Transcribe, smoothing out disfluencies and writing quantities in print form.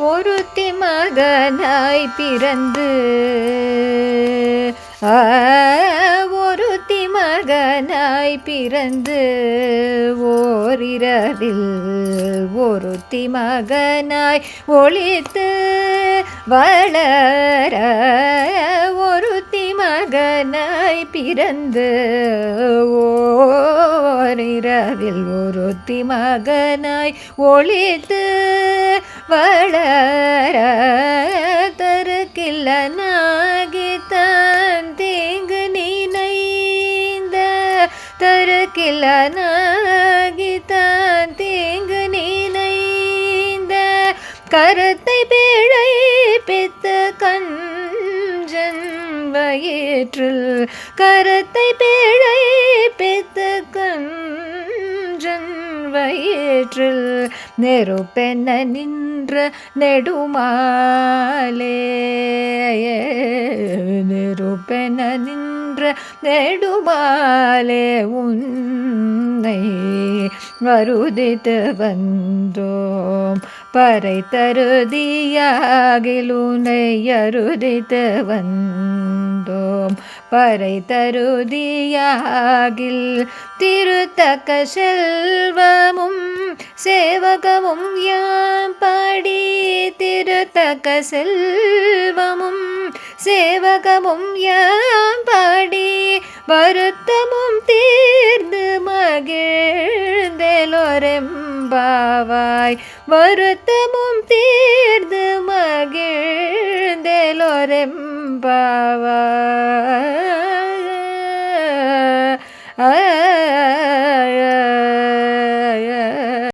ஒருத்தி மகனாய் பிறந்து ஒருத்தி மகனாய் பிறந்து ஓரிரவில் ஒருத்தி மகனாய் ஒளித்து வளர ஒருத்தி மகனாய் பிறந்து ஓரிரவில் ஒருத்தி மகனாய் ஒளித்து வளர தருக்கில்லனாகி தான் தீங்கு நினைந்த தருக்கில்லனாகி தான் தீங்கு நினைந்த கருத்தை பிழைப்பித்து கஞ்சன் வயிற்றில் கருத்தை பிழைப்பித்து கஞ்சன் வயிற்றில் நெருப்பென நின்ற நெடுமாலே நெருப்பென நின்ற நெடுமாலே உன்னை வருதித்து வந்தோம் பறை தருதியாகிலுனை அருதித்து வந்தோம் பறை தருதியாகில் திருத்தக்க செல்வமும் சேவகமும் யாம் பாடி திருத்தக்க செல்வமும் சேவகமும் யாம் பாடி வருத்தமும் தீர்ந்து மகிழ்ந்தெலோரெம்பாவாய் வருத்தமும் தீர்ந்து மகிழ்ந்தெலோரெம்பாவாய்